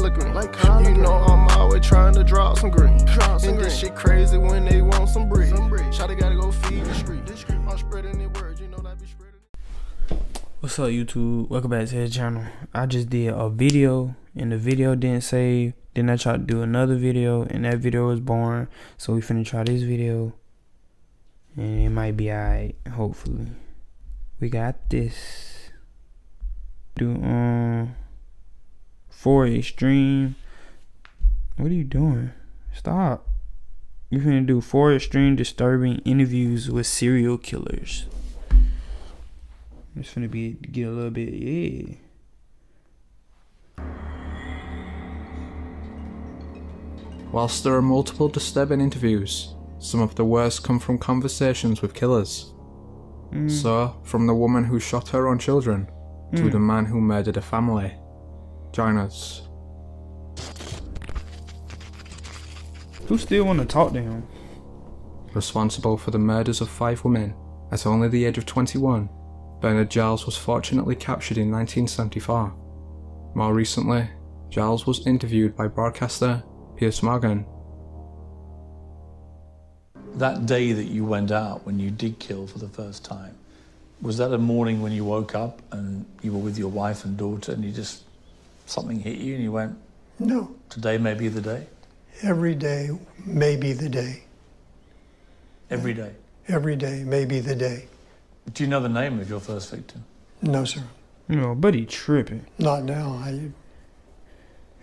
collard green. You know I'm always trying to drop some green. And this shit crazy when they want some bread. Shawty gotta go feed the street. I'm spreading the word, you know that be spreading. What's up, YouTube? Welcome back to the channel. I just did a video and the video didn't save. Then I tried to do another video and that video was boring. So we finna try this video and it might be alright, hopefully. We got this. Do for extreme. What are you doing? Stop. You finna do 4 extreme disturbing interviews with serial killers. It's finna get a little bit, yeah. Whilst there are multiple disturbing interviews, some of the worst come from conversations with killers. So, from the woman who shot her own children to the man who murdered a family. Join us. Who still wanna talk to him? Responsible for the murders of 5 women at only the age of 21, Bernard Giles was fortunately captured in 1974. More recently, Giles was interviewed by broadcaster Piers Morgan. That day that you went out when you did kill for the first time, was that a morning when you woke up and you were with your wife and daughter and something hit you and you went, no, today may be the day? every day may be the day. Every day? Every day may be the day. Do you know the name of your first victim? No, sir. No, but he tripping. Not now.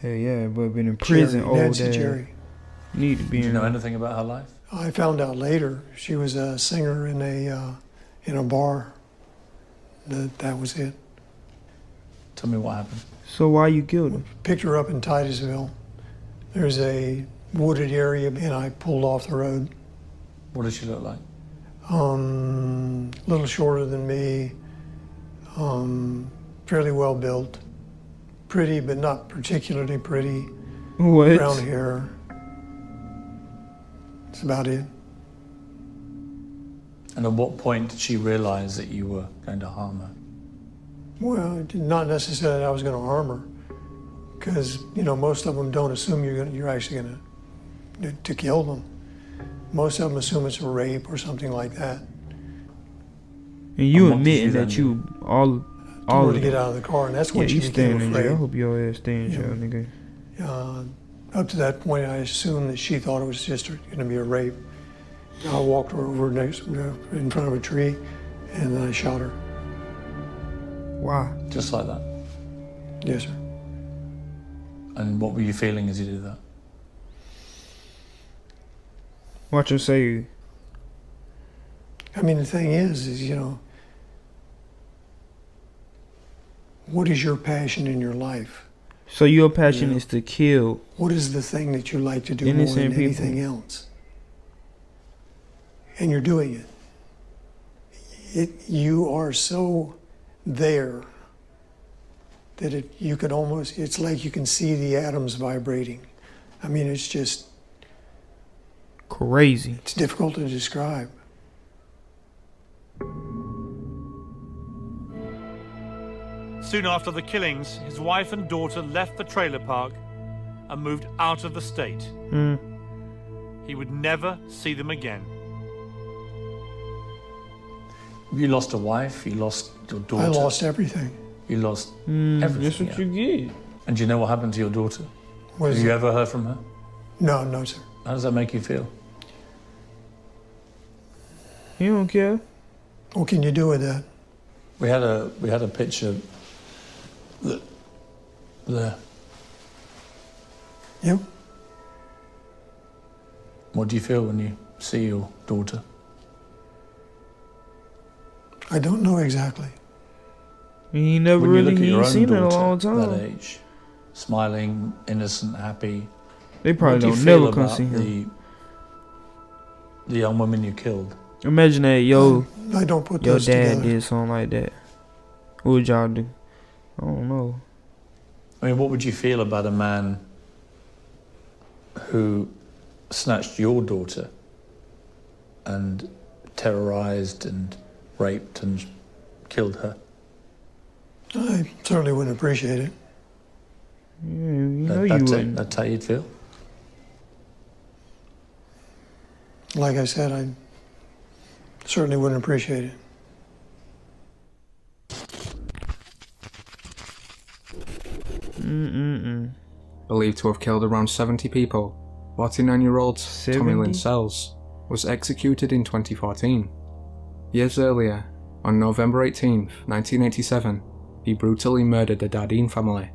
Hell yeah, but been in prison all Nancy day. Jerry. Need to be Do you in. know anything about her life? I found out later she was a singer in a bar. That was it. Tell me what happened. So why you killed him? Picked her up in Titusville. There's a wooded area, and I pulled off the road. What did she look like? Little shorter than me, fairly well built, pretty but not particularly pretty. What? Brown hair. That's about it. And at what point did she realize that you were going to harm her? Well, not necessarily that I was going to harm her, because most of them don't assume you're actually going to kill them. Most of them assume it's a rape or something like that. And you what did admitting you that then you all Told her of to get out of the car, and that's when yeah, you she became staying in jail. I afraid. hope your ass stay in jail, nigga. Up to that point, I assumed that she thought it was just going to be a rape. I walked her over in front of a tree, and then I shot her. Why? Just like that? Yes, sir. And what were you feeling as you did that? Watch him say. I mean, the thing is what is your passion in your life? So your passion is to kill. What is the thing that you like to do more innocent than people. anything else? And you're doing it. You are so there that you could almost, it's like you can see the atoms vibrating. I mean, it's just, Crazy. it's difficult to describe. Soon after the killings, his wife and daughter left the trailer park and moved out of the state. He would never see them again. You lost a wife, you lost your daughter. I lost everything. You lost everything. That's what yeah. you get. And do you know what happened to your daughter? What Have is you it? ever heard from her? No, sir. How does that make you feel? You don't care. What can you do with that? We had a picture there. Yep. What do you feel when you see your daughter? I don't know exactly. You never When you look really at your ain't own seen it in a daughter long at time. that age, smiling, innocent, happy. They probably What do you don't feel never come about see him. the young women you killed? Imagine that I don't put your those dad together. did something like that. What would y'all do? I don't know. I mean, what would you feel about a man who snatched your daughter and terrorized and raped and killed her? I certainly wouldn't appreciate it. Yeah, you know you That's it. wouldn't. That's how you'd feel. Like I said, I certainly wouldn't appreciate it. Believed to have killed around 70 people, 49-year-old Tommy 70? Lynn Sells was executed in 2014. Years earlier, on November 18, 1987, he brutally murdered the Dardine family.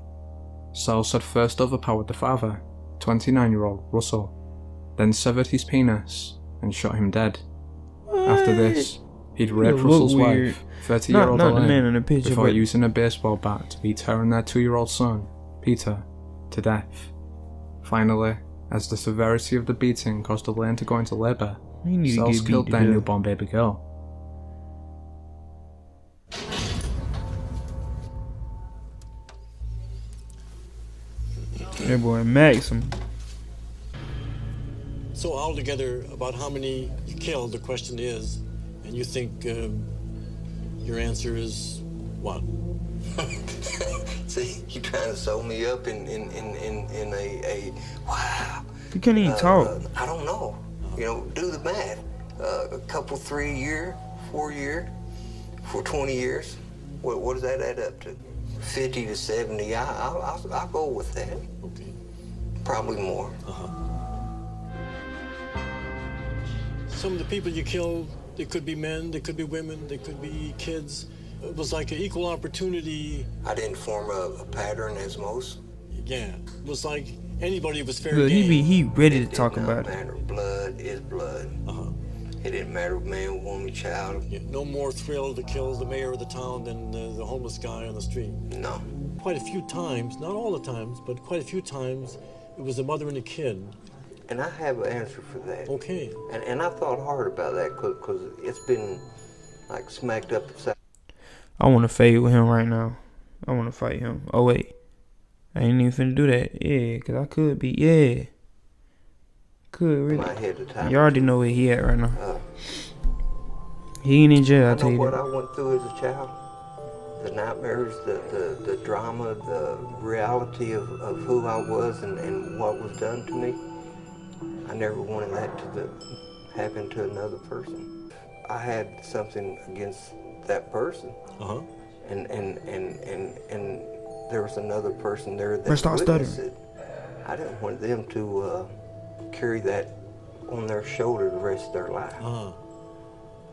Sells had first overpowered the father, 29-year-old Russell, then severed his penis and shot him dead. After this, he'd raped look Russell's weird. wife, 30-year-old Not the man in Elaine, the picture, before but using a baseball bat to beat her and their 2-year-old son, Peter, to death. Finally, as the severity of the beating caused Elaine to go into labour, you need to Sells get beat killed to their death. newborn baby girl. That boy Maxim. So altogether, about how many you killed, the question is, and you think your answer is what? See, you trying to sew me up in a wow. You can't even talk. I don't know. You know, do the math. A couple 3 year, 4 year, for 20 years. What does that add up to? 50 to 70. I'll go with that. Okay. Probably more. Some of the people you killed, they could be men, they could be women, they could be kids. It was like an equal opportunity. I didn't form a pattern as most. Yeah, it was like anybody was fair Look, game. he ready to It talk did not about it. matter. Blood is blood. It didn't matter man, woman, child. Yeah, no more thrill to kill the mayor of the town than the homeless guy on the street. No. Quite a few times, not all the times, but quite a few times, it was a mother and a kid. And I have an answer for that. Okay. And I thought hard about that because it's been like smacked up upside. I want to fade with him right now. I want to fight him. Oh, wait. I ain't even finna do that. Yeah, because I could be. Yeah. Could, really. My head at the time. You already know where he at right now. He ain't in jail, I I tell know you what that. I went through as a child. The nightmares, the drama, the reality of who I was and what was done to me. I never wanted that to happen to another person. I had something against that person. And there was another person there that Stop witnessed stuttering. it. I didn't want them to carry that on their shoulder the rest of their life.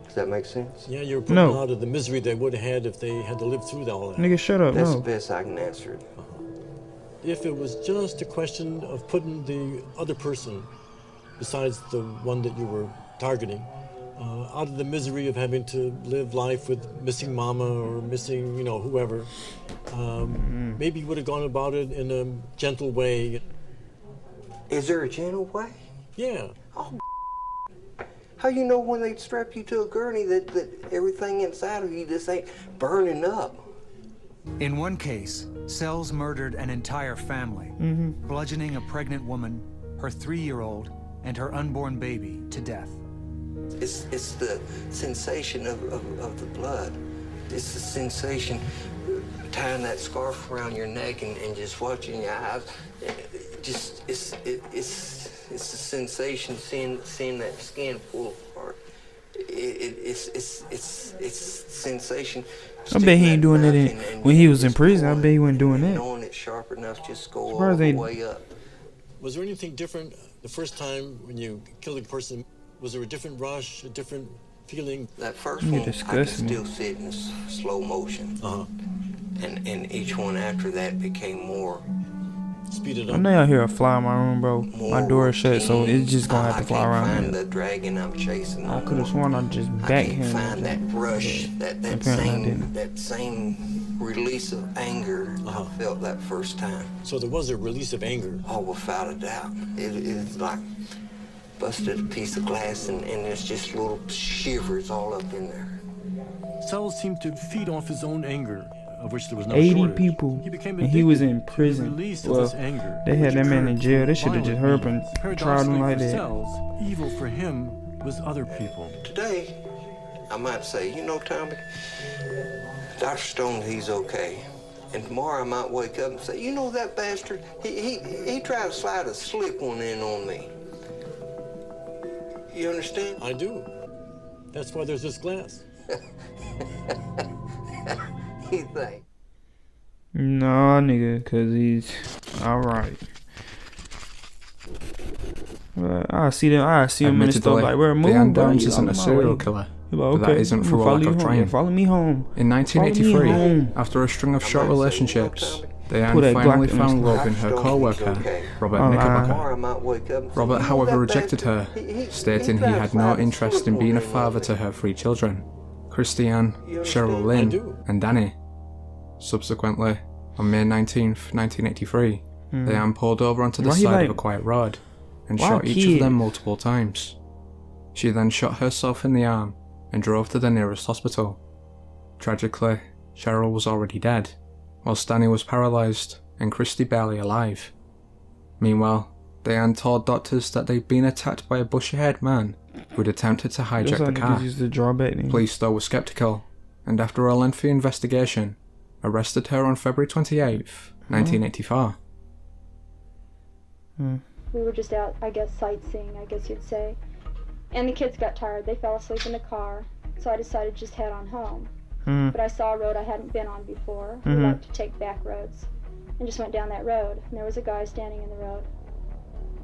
Does that make sense? Yeah, you're putting No. out of the misery they would have had if they had to live through all that. Nigga, shut up. That's No. the best I can answer it. If it was just a question of putting the other person, besides the one that you were targeting, out of the misery of having to live life with missing mama or missing, whoever, maybe you would have gone about it in a gentle way. Is there a gentle way? Yeah. How you know when they strap you to a gurney that everything inside of you just ain't burning up? In one case, Sells murdered an entire family, bludgeoning a pregnant woman, her 3-year-old, and her unborn baby to death. It's the sensation of the blood. It's the sensation tying that scarf around your neck and just watching your eyes. It's the sensation seeing that skin pull apart. It's sensation. I bet he ain't doing that when he was in prison. I bet he wasn't doing that. Knowing it's sharp enough, just go all Surprised the they- way up. Was there anything different the first time when you killed a person? Was there a different rush, a different feeling? That first You one, I can disgust me. still see it in slow motion. And each one after that became more. Speed it I up. know y'all hear a fly in my room, bro. My door is shut, so it's just gonna have to fly I around can't find here. the dragon I'm chasing. I no could have more. sworn I just I back can't him. find that rush, that Apparently I didn't. same release of anger I felt that first time. So there was a release of anger. Oh, without a doubt. It's like busted a piece of glass and there's just little shivers all up in there. Sells seemed to feed off his own anger, of which there was no 80 shortage. people, He became and he was addicted in to the prison. release of Well, this anger, they had which that man in occurred jail. through They should have just violent hurt him, means. tried him Paradoxically like for that. Sells, evil for him was other people. Today, I might say, Tommy, Dr. Stone, he's okay. And tomorrow I might wake up and say, you know that bastard, he tried to slide a slip one in on me. You understand? I do. That's why there's this glass. You think? Nah, nigga, cause he's alright. I see him in the store like, we're moving. Deanne Downs isn't a serial killer, but that isn't through a lack of trying. Follow me home. In 1983, after a string of short relationships, Deanne finally found love in her co-worker, Robert Knickerbocker. Tomorrow I might wake up and say, Robert, "You know however, that rejected her, bastard, stating he tried to had slide no a interest slip in on being a me on father me." to her 3 children, Christiane, Cheryl I Lynn, do. and Danny. Subsequently, on May 19th, 1983, Deanne pulled over onto the side of a quiet road and shot each of them multiple times. She then shot herself in the arm and drove to the nearest hospital. Tragically, Cheryl was already dead, while Danny was paralysed and Christy barely alive. Meanwhile, Deanne told doctors that they'd been attacked by a bushy-haired man who'd attempted to hijack the car. Police though were sceptical, and after a lengthy investigation, arrested her on February 28th, 1984. We were just out, I guess, sightseeing, I guess you'd say. And the kids got tired. They fell asleep in the car, so I decided to just head on home. But I saw a road I hadn't been on before. We like to take back roads. And just went down that road, and there was a guy standing in the road,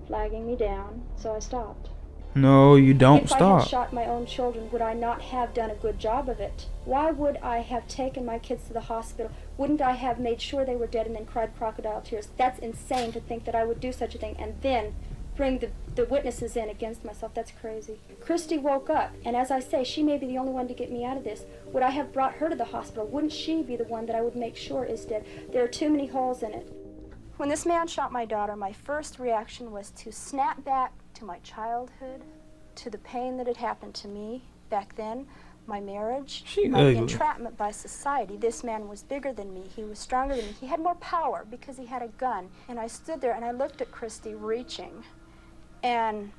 flagging me down, so I stopped. No, you don't If I stop. had shot my own children, would I not have done a good job of it? Why would I have taken my kids to the hospital? Wouldn't I have made sure they were dead and then cried crocodile tears? That's insane to think that I would do such a thing and then bring the witnesses in against myself. That's crazy. Christy woke up, and as I say, she may be the only one to get me out of this. Would I have brought her to the hospital? Wouldn't she be the one that I would make sure is dead? There are too many holes in it. When this man shot my daughter, my first reaction was to snap back to my childhood, to the pain that had happened to me back then, my marriage, my entrapment by society. This man was bigger than me. He was stronger than me. He had more power because he had a gun. And I stood there and I looked at Christy reaching, and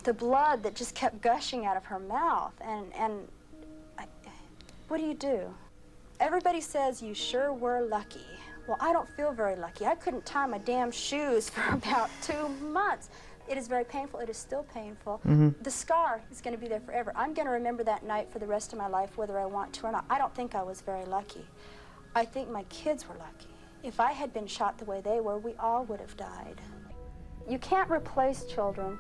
the blood that just kept gushing out of her mouth. And what do? Everybody says you sure were lucky. Well, I don't feel very lucky. I couldn't tie my damn shoes for about 2 months. It is very painful. It is still painful. The scar is going to be there forever. I'm going to remember that night for the rest of my life, whether I want to or not. I don't think I was very lucky. I think my kids were lucky. If I had been shot the way they were, we all would have died. You can't replace children,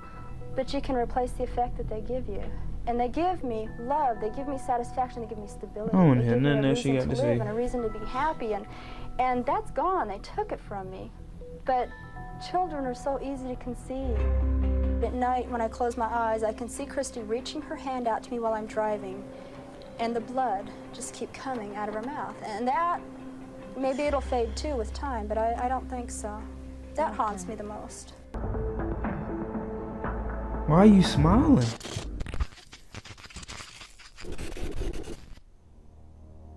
but you can replace the effect that they give you. And they give me love. They give me satisfaction. They give me stability. They give me a reason to live and a reason to be happy. And that's gone. They took it from me. But children are so easy to conceive. At night, when I close my eyes, I can see Christy reaching her hand out to me while I'm driving, and the blood just keep coming out of her mouth. And that, maybe it'll fade too with time, but I don't think so. That haunts me the most. Why are you smiling?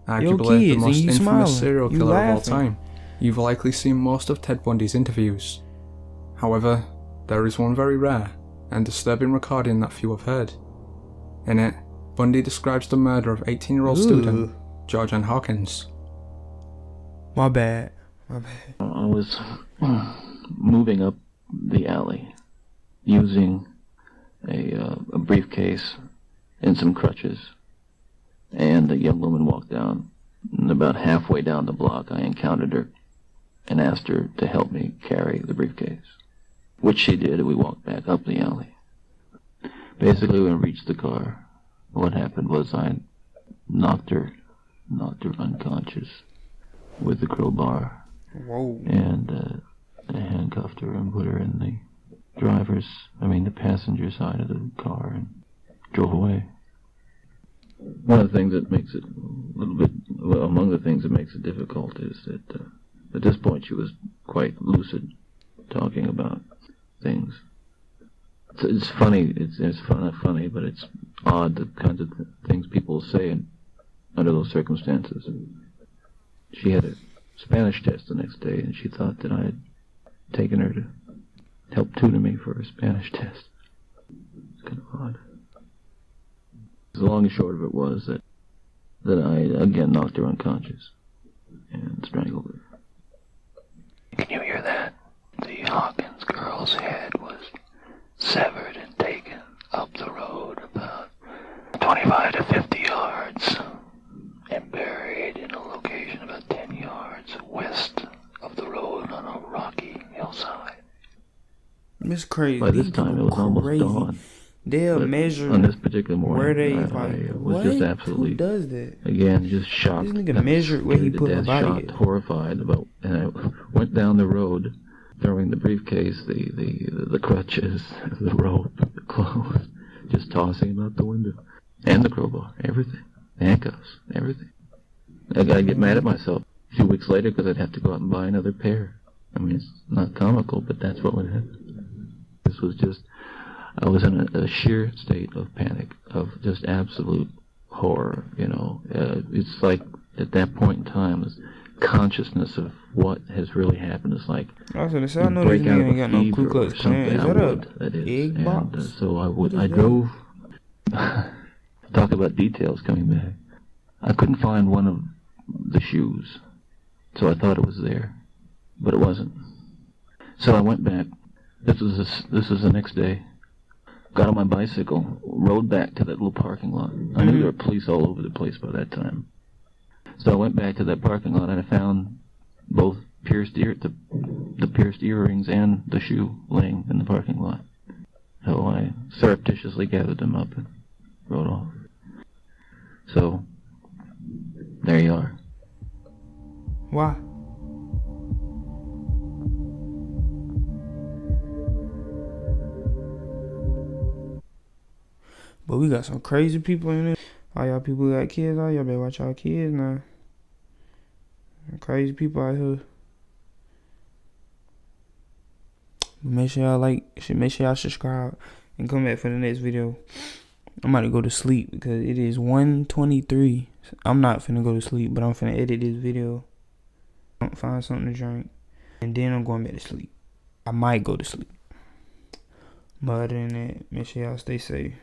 Arguably the most infamous smiling. serial killer of all time. You've likely seen most of Ted Bundy's interviews. However, there is one very rare and disturbing recording that few have heard. In it, Bundy describes the murder of 18-year-old student George N. Hawkins. My bad. I was moving up the alley using a briefcase and some crutches, and a young woman walked down, and about halfway down the block I encountered her and asked her to help me carry the briefcase, which she did, and we walked back up the alley. Basically, when we reached the car, what happened was I knocked her unconscious with the crowbar. Whoa. And I handcuffed her and put her in the passenger side of the car and drove away. One of the things that makes it among the things that makes it difficult is that at this point she was quite lucid, talking about things. It's funny, it's not funny, but it's odd, the kinds of things people say under those circumstances. She had a Spanish test the next day, and she thought that I had taken her to help tutor me for a Spanish test. It's kind of odd. The long and short of it was that I again knocked her unconscious. and strangled her. Can you hear that? The Hawkins girl's head was severed and taken up the road about 25 to 50 yards and buried in a location about 10 yards west of the road on a rocky hillside. It's crazy. By this time, it was almost dawn. They'll measure on this particular morning, where they I was just absolutely, who does that? Again, just shocked. This nigga measured where he put the body at. Horrified about, and I went down the road, throwing the briefcase, the crutches, the rope, the clothes, just tossing them out the window, and the crowbar, everything, handcuffs, everything. I get mad at myself a few weeks later because I'd have to go out and buy another pair. I mean, it's not comical, but that's what would happen. This was just, I was in a sheer state of panic, of just absolute horror, you know. It's like, at that point in time, this consciousness of what has really happened is like, I was gonna say, I know this nigga ain't got no Ku Klux Klan. Is that a egg box? And, so I drove, talk about details coming back. I couldn't find one of the shoes, so I thought it was there, but it wasn't. So I went back. This was the next day. Got on my bicycle, rode back to that little parking lot. I knew there were police all over the place by that time. So I went back to that parking lot and I found both the pierced earrings and the shoe laying in the parking lot. So I surreptitiously gathered them up and rode off. So, there you are. Why? But we got some crazy people in there. All y'all people got kids, all y'all better watch y'all kids now. Crazy people out here. Make sure y'all subscribe and come back for the next video. I'm about to go to sleep because it is 1:23. I'm not finna go to sleep, but I'm finna edit this video. Find something to drink. And then I'm going back to sleep. I might go to sleep. But other than that, make sure y'all stay safe.